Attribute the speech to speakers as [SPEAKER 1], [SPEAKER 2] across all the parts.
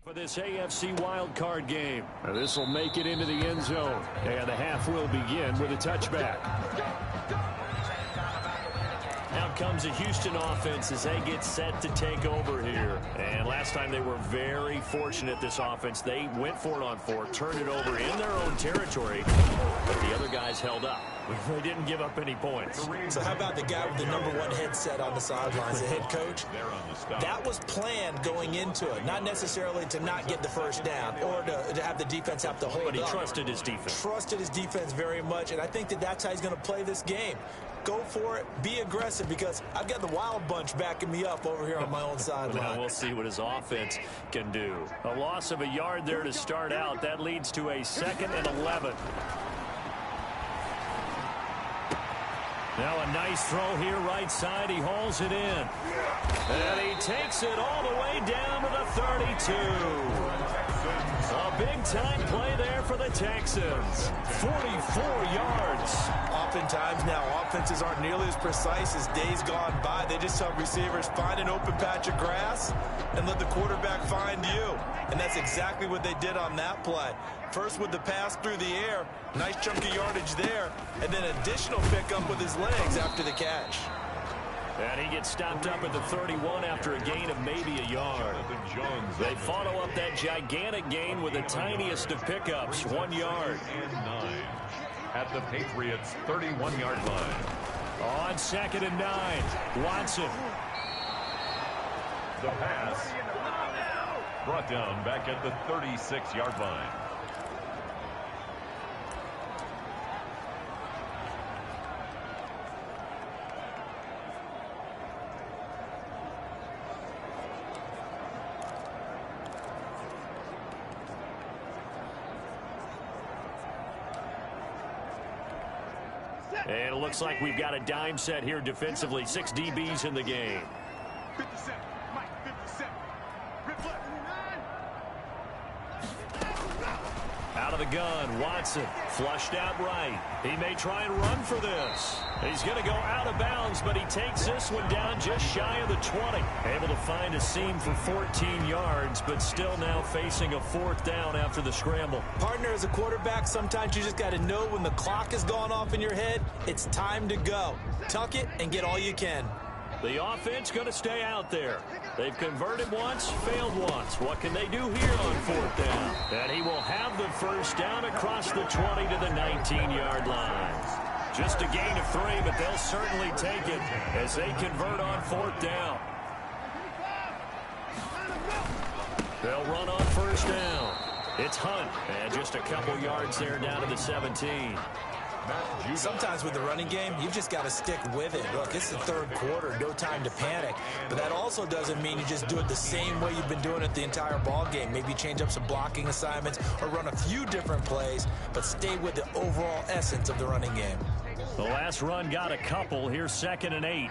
[SPEAKER 1] For this AFC wildcard game. This will make it into the end zone. And the half will begin with a touchback. Out comes the Houston offense as they get set to take over here. And last time they were very fortunate, this offense. They went for it on fourth, turned it over in their own territory, but the other guys held up. They didn't give up any points.
[SPEAKER 2] So how about the guy with the #1 headset on the sidelines, the head coach? That was planned going into it, not necessarily to not get the first down or to have the defense have to hold up.
[SPEAKER 1] But he trusted his defense.
[SPEAKER 2] Trusted his defense very much, and I think that's how he's going to play this game. Go for it, be aggressive, because I've got the wild bunch backing me up over here on my own sideline.
[SPEAKER 1] Now we'll see what his offense can do. A loss of a yard there to start out. That leads to a 2nd and 11. Now a nice throw here right side. He hauls it in. And he takes it all the way down to the 32. A big-time play there for the Texans. 44 yards.
[SPEAKER 2] Oftentimes now, offenses aren't nearly as precise as days gone by. They just help receivers find an open patch of grass and let the quarterback find you. And that's exactly what they did on that play. First with the pass through the air, nice chunky yardage there, and then additional pickup with his legs after the catch.
[SPEAKER 1] And he gets stopped up at the 31 after a gain of maybe a yard. They follow up that gigantic gain with the tiniest of pickups, 1 yard.
[SPEAKER 3] And 9 at the Patriots' 31-yard line.
[SPEAKER 1] On 2nd and 9, Watson.
[SPEAKER 3] The pass brought down back at the 36-yard line.
[SPEAKER 1] And it looks like we've got a dime set here defensively. 6 DBs in the game.
[SPEAKER 4] 57, Mike, 57. Rip left.
[SPEAKER 1] Out of the gun, Watson flushed out right. He may try and run for this. He's going to go out of bounds, but he takes this one down just shy of the 20. Able to find a seam for 14 yards, but still now facing a 4th down after the scramble.
[SPEAKER 2] Partner, as a quarterback, sometimes you just got to know when the clock has gone off in your head, it's time to go. Tuck it and get all you can.
[SPEAKER 1] The offense going to stay out there. They've converted once, failed once. What can they do here on 4th down? And he will have the first down across the 20 to the 19-yard line. Just a gain of 3, but they'll certainly take it as they convert on 4th down. They'll run on 1st down. It's Hunt, and just a couple yards there down to the 17.
[SPEAKER 2] Sometimes with the running game, you've just got to stick with it. Look, it's the 3rd quarter, no time to panic. But that also doesn't mean you just do it the same way you've been doing it the entire ball game. Maybe change up some blocking assignments or run a few different plays, but stay with the overall essence of the running game.
[SPEAKER 1] The last run got a couple. Here's 2nd and 8.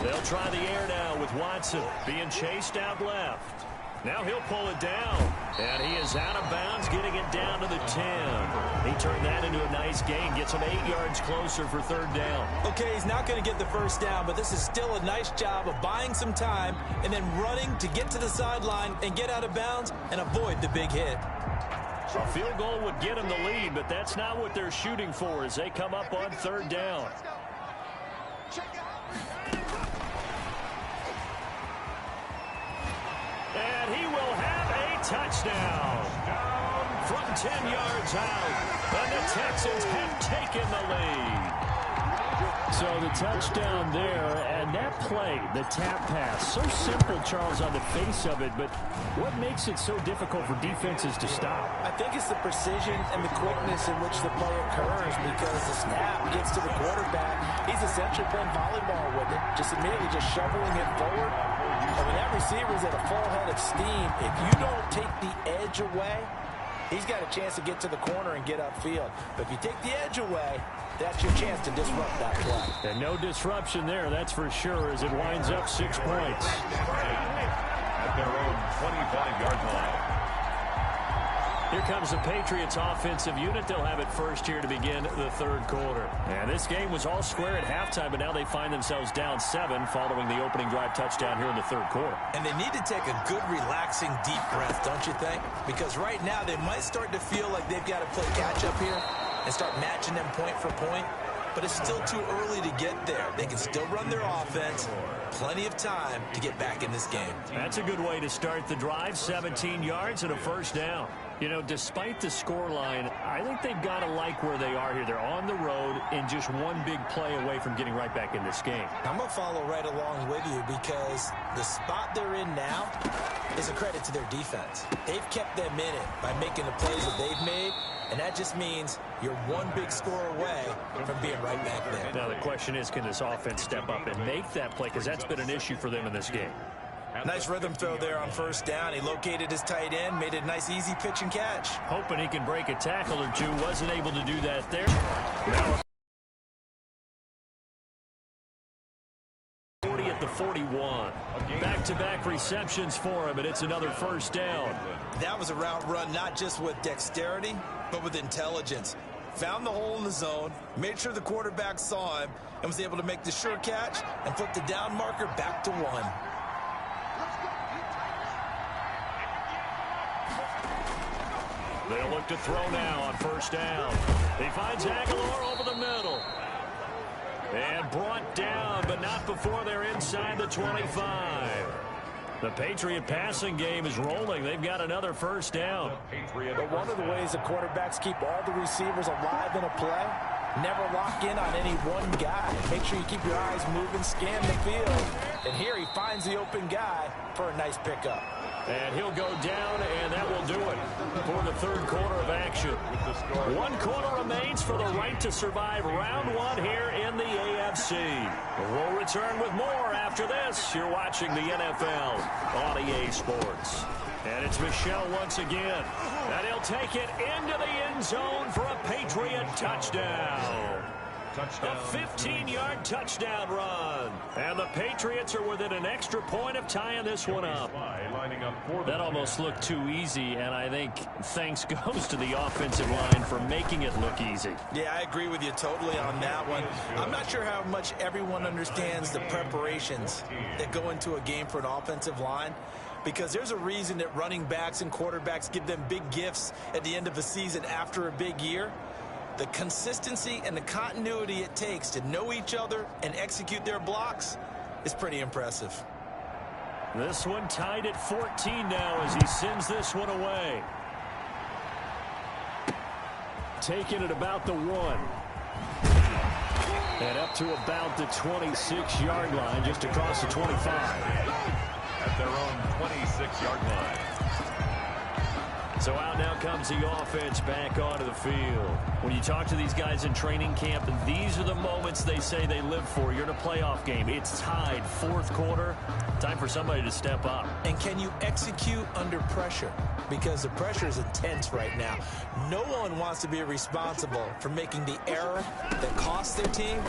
[SPEAKER 1] They'll try the air now with Watson being chased out left. Now he'll pull it down, and he is out of bounds, getting it down to the 10. He turned that into a nice gain, gets him 8 yards closer for 3rd down.
[SPEAKER 2] Okay, he's not going to get the first down, but this is still a nice job of buying some time and then running to get to the sideline and get out of bounds and avoid the big hit.
[SPEAKER 1] A field goal would get him the lead, but that's not what they're shooting for as they come up on 3rd down. And he will have a touchdown from 10 yards out. And the Texans have taken the lead. So the touchdown there, and that play, the tap pass, so simple, Charles, on the face of it, but what makes it so difficult for defenses to stop?
[SPEAKER 2] I think it's the precision and the quickness in which the play occurs, because the snap gets to the quarterback. He's essentially playing volleyball with it, just immediately just shoveling it forward. And when that receiver's at a full head of steam, if you don't take the edge away, he's got a chance to get to the corner and get upfield. But if you take the edge away, that's your chance to disrupt that play.
[SPEAKER 1] And no disruption there, that's for sure, as it winds up 6 points.
[SPEAKER 3] At their own 25-yard line.
[SPEAKER 1] Here comes the Patriots offensive unit. They'll have it first here to begin the third quarter. And this game was all square at halftime, but now they find themselves down 7 following the opening drive touchdown here in the third quarter.
[SPEAKER 2] And they need to take a good, relaxing, deep breath, don't you think? Because right now they might start to feel like they've got to play catch-up here and start matching them point for point. But it's still too early to get there. They can still run their offense. Plenty of time to get back in this game.
[SPEAKER 1] That's a good way to start the drive. 17 yards and a first down. You know, despite the scoreline, I think they've got to like where they are here. They're on the road and just one big play away from getting right back in this game.
[SPEAKER 2] I'm going to follow right along with you because the spot they're in now is a credit to their defense. They've kept them in it by making the plays that they've made, and that just means you're one big score away from being right back there.
[SPEAKER 1] Now the question is, can this offense step up and make that play? Because that's been an issue for them in this game.
[SPEAKER 2] Nice rhythm throw there on first down. He located his tight end, made a nice easy pitch and catch.
[SPEAKER 1] Hoping he can break a tackle or two. Wasn't able to do that there. Now 40 at the 41. Back-to-back receptions for him, and it's another first down.
[SPEAKER 2] That was a route run not just with dexterity, but with intelligence. Found the hole in the zone, made sure the quarterback saw him, and was able to make the sure catch and flip the down marker back to 1.
[SPEAKER 1] They'll look to throw now on first down. He finds Aguilar over the middle. And brought down, but not before they're inside the 25. The Patriot passing game is rolling. They've got another first down.
[SPEAKER 2] But one of the ways the quarterbacks keep all the receivers alive in a play, never lock in on any one guy. Make sure you keep your eyes moving, scan the field. And here he finds the open guy for a nice pickup.
[SPEAKER 1] And he'll go down, and that will do it for the third quarter of action. 1 quarter remains for the right to survive round 1 here in the AFC. We'll return with more after this. You're watching the NFL on EA Sports. And it's Michel once again. And he'll take it into the end zone for a Patriot touchdown. A 15-yard touchdown run. And the Patriots are within an extra point of tying this one up. That almost looked too easy, and I think thanks goes to the offensive line for making it look easy.
[SPEAKER 2] Yeah, I agree with you totally on that one. I'm not sure how much everyone understands the preparations that go into a game for an offensive line, because there's a reason that running backs and quarterbacks give them big gifts at the end of a season after a big year. The consistency and the continuity it takes to know each other and execute their blocks is pretty impressive.
[SPEAKER 1] This one tied at 14 now as he sends this one away. Taking it about the 1. And up to about the 26-yard line, just across the 25.
[SPEAKER 3] At their own 26-yard line.
[SPEAKER 1] So out now comes the offense back onto the field. When you talk to these guys in training camp, these are the moments they say they live for. You're in a playoff game. It's tied, 4th quarter. Time for somebody to step up.
[SPEAKER 2] And can you execute under pressure? Because the pressure is intense right now. No one wants to be responsible for making the error that costs their team.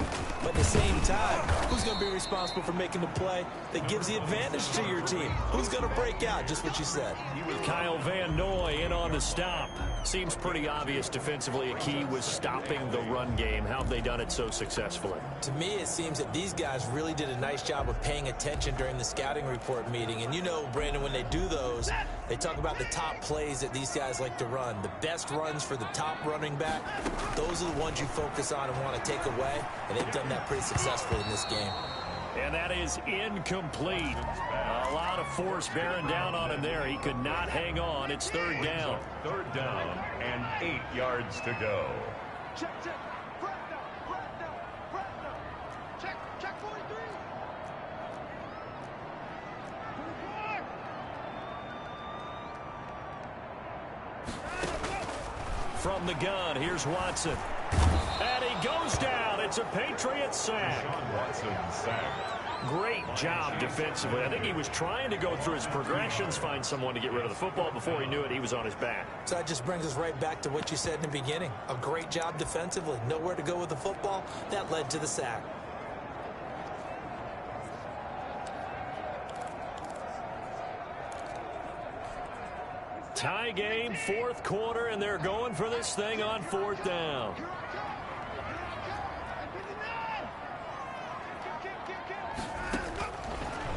[SPEAKER 2] But at the same time, who's going to be responsible for making the play that gives the advantage to your team? Who's going to break out? Just what you said.
[SPEAKER 1] Kyle Van Noy in on the stop. Seems pretty obvious defensively. A key was stopping the run game. How have they done it so successfully?
[SPEAKER 2] To me, it seems that these guys really did a nice job of paying attention during the scouting report meeting. And you know, Brandon, when they do those, they talk about the top plays that these guys like to run. The best runs for the top running back, those are the ones you focus on and want to take away. And they've done that pretty successfully in this game.
[SPEAKER 1] And that is incomplete. A lot of force bearing down on him there. He could not hang on. It's 3rd down.
[SPEAKER 3] 3rd down and 8 yards to go.
[SPEAKER 4] Check. Right now. Check 43.
[SPEAKER 1] From the gun, here's Watson. And he goes down. It's a Patriot sack.
[SPEAKER 3] Sean Watson sacked.
[SPEAKER 1] Great job defensively. I think he was trying to go through his progressions, find someone to get rid of the football. Before he knew it, he was on his back.
[SPEAKER 2] So that just brings us right back to what you said in the beginning. A great job defensively. Nowhere to go with the football. That led to the sack.
[SPEAKER 1] Tie game, fourth quarter, and they're going for this thing on fourth down.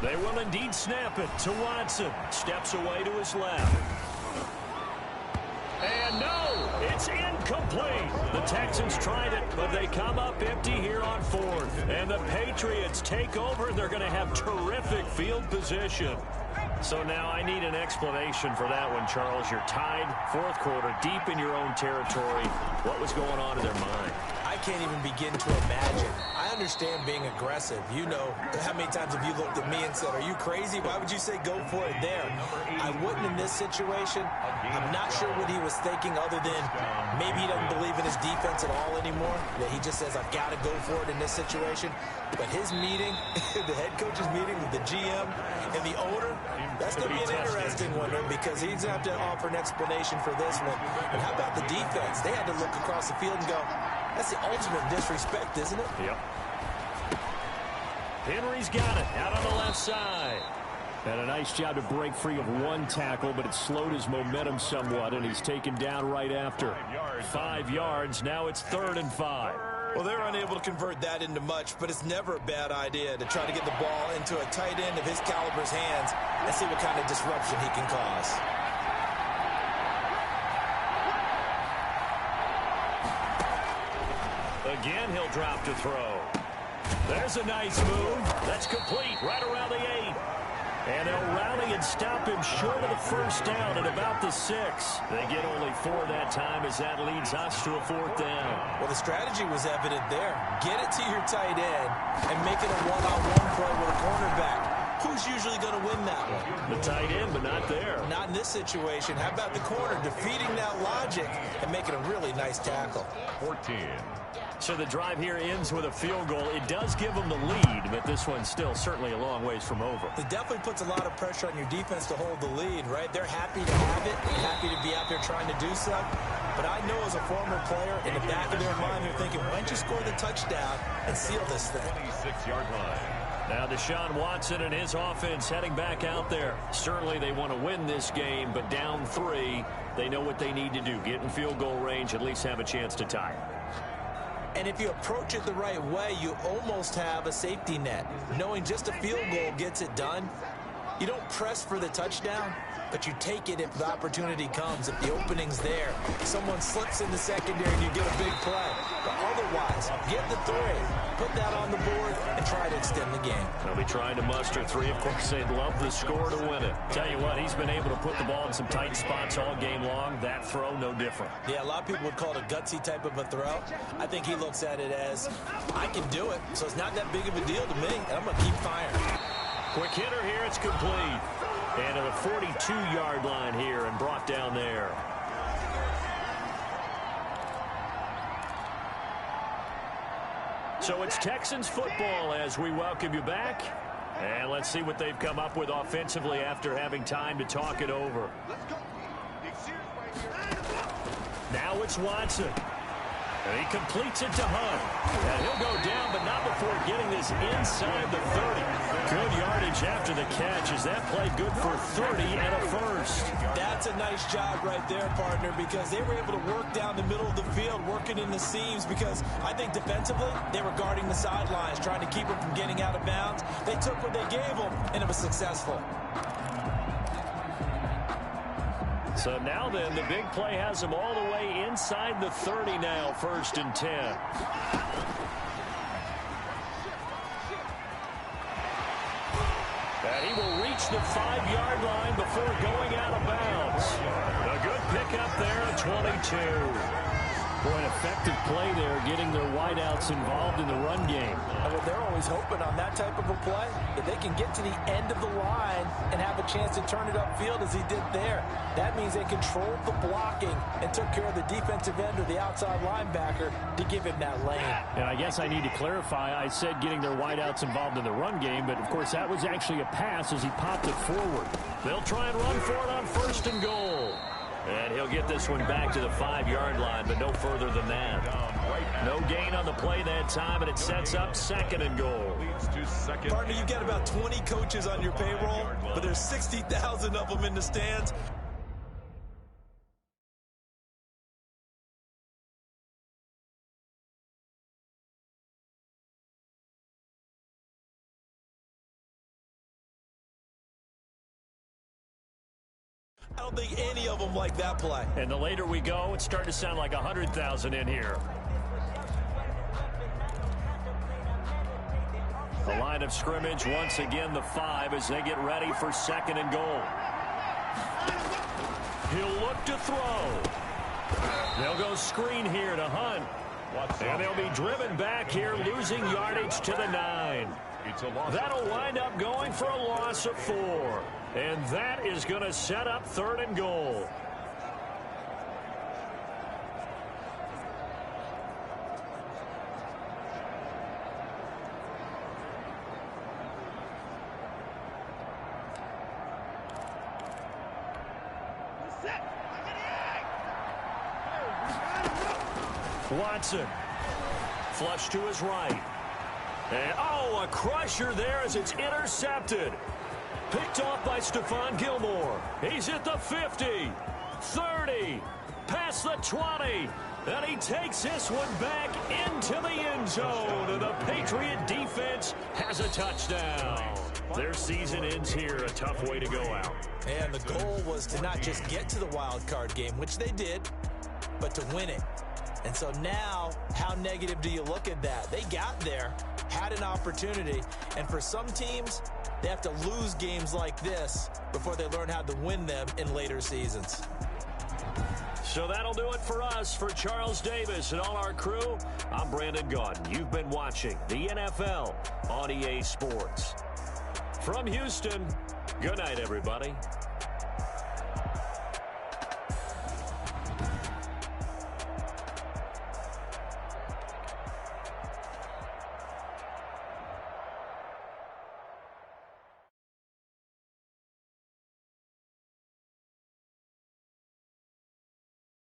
[SPEAKER 1] They will indeed snap it to Watson. Steps away to his left. And no, it's incomplete. The Texans tried it, but they come up empty here on fourth. And the Patriots take over. They're going to have terrific field position. So now I need an explanation for that one, Charles. You're tied, fourth quarter, deep in your own territory. What was going on in their mind?
[SPEAKER 2] I can't even begin to imagine. I understand being aggressive. You know, how many times have you looked at me and said, are you crazy? Why would you say go for it there? I wouldn't in this situation. I'm not sure what he was thinking other than maybe he doesn't believe in his defense at all anymore. That he just says, I've got to go for it in this situation. But his meeting, the head coach's meeting with the GM and the owner, that's going to be an interesting one because he's going to have to offer an explanation for this one. And how about the defense? They had to look across the field and go, that's the ultimate disrespect, isn't it?
[SPEAKER 1] Yep. Henry's got it out on the left side. Had a nice job to break free of one tackle, but it slowed his momentum somewhat, and he's taken down right after. 5 yards. Now it's 3rd and 5.
[SPEAKER 2] Well, they're unable to convert that into much, but it's never a bad idea to try to get the ball into a tight end of his caliber's hands and see what kind of disruption he can cause.
[SPEAKER 1] Again, he'll drop to throw. There's a nice move. That's complete right around the 8. And they'll rally and stop him short of the first down at about the 6. They get only 4 that time as that leads us to a 4th down.
[SPEAKER 2] Well, the strategy was evident there. Get it to your tight end and make it a one-on-one play with a cornerback. Who's usually going to win that one?
[SPEAKER 1] The tight end, but not there.
[SPEAKER 2] Not in this situation. How about the corner defeating that logic and making a really nice tackle?
[SPEAKER 3] 14.
[SPEAKER 1] So the drive here ends with a field goal. It does give them the lead, but this one's still certainly a long ways from over.
[SPEAKER 2] It definitely puts a lot of pressure on your defense to hold the lead, right? They're happy to have it, happy to be out there trying to do so. But I know as a former player, in the back of their mind, they're thinking, why don't you score the touchdown and seal this thing?
[SPEAKER 3] 26-yard line.
[SPEAKER 1] Now Deshaun Watson and his offense heading back out there. Certainly they want to win this game, but down 3, they know what they need to do. Get in field goal range, at least have a chance to tie.
[SPEAKER 2] And if you approach it the right way, you almost have a safety net. Knowing just a field goal gets it done. You don't press for the touchdown, but you take it if the opportunity comes, if the opening's there. Someone slips in the secondary and you get a big play. But otherwise, get the 3, put that on the board, and try to extend the game.
[SPEAKER 1] They'll be trying to muster 3. Of course, they'd love the score to win it. Tell you what, he's been able to put the ball in some tight spots all game long. That throw, no different.
[SPEAKER 2] Yeah, a lot of people would call it a gutsy type of a throw. I think he looks at it as, I can do it, so it's not that big of a deal to me, and I'm going to keep firing.
[SPEAKER 1] Quick hitter here, it's complete. And to the 42-yard line here and brought down there. So it's Texans football as we welcome you back. And let's see what they've come up with offensively after having time to talk it over. Now it's Watson. And he completes it to Hunt. And he'll go down, but not before getting this inside the 30. Good yardage after the catch as that play good for 30 and a first.
[SPEAKER 2] That's a nice job right there, partner, because they were able to work down the middle of the field, working in the seams, because I think defensively they were guarding the sidelines, trying to keep them from getting out of bounds. They took what they gave them, and it was successful.
[SPEAKER 1] So now then, the big play has them all the way inside the 30 now, 1st and 10. And he will reach the 5-yard line before going out of bounds. A good pickup there at 22. Boy, an effective play there, getting their wideouts involved in the run game.
[SPEAKER 2] Well, they're always hoping on that type of a play that they can get to the end of the line and have a chance to turn it upfield as he did there. That means they controlled the blocking and took care of the defensive end or the outside linebacker to give him that lane.
[SPEAKER 1] And I guess I need to clarify, I said getting their wideouts involved in the run game, but of course that was actually a pass as he popped it forward. They'll try and run for it on 1st and goal. And he'll get this one back to the 5-yard line, but no further than that. No gain on the play that time, and it sets up 2nd and goal.
[SPEAKER 2] Partner, you've got about 20 coaches on your payroll, but there's 60,000 of them in the stands. don't think any of them like that play.
[SPEAKER 1] And the later we go, it's starting to sound like 100,000 in here. The line of scrimmage, once again, the 5 as they get ready for 2nd and goal. He'll look to throw. They'll go screen here to Hunt. And they'll be driven back here, losing yardage to the 9. That'll wind up going for a loss of 4. And that is going to set up 3rd and goal. Watson. Flush to his right. And, oh, a crusher there as it's intercepted. Picked off by Stephon Gilmore. He's at the 50, 30, past the 20. And he takes this one back into the end zone. And the Patriot defense has a touchdown. Their season ends here. A tough way to go out.
[SPEAKER 2] And the goal was to not just get to the wild card game, which they did, but to win it. And so now, how negative do you look at that? They got there, had an opportunity, and for some teams, they have to lose games like this before they learn how to win them in later seasons.
[SPEAKER 1] So that'll do it for us. For Charles Davis and all our crew, I'm Brandon Gaudin. You've been watching the NFL on EA Sports. From Houston, good night, everybody.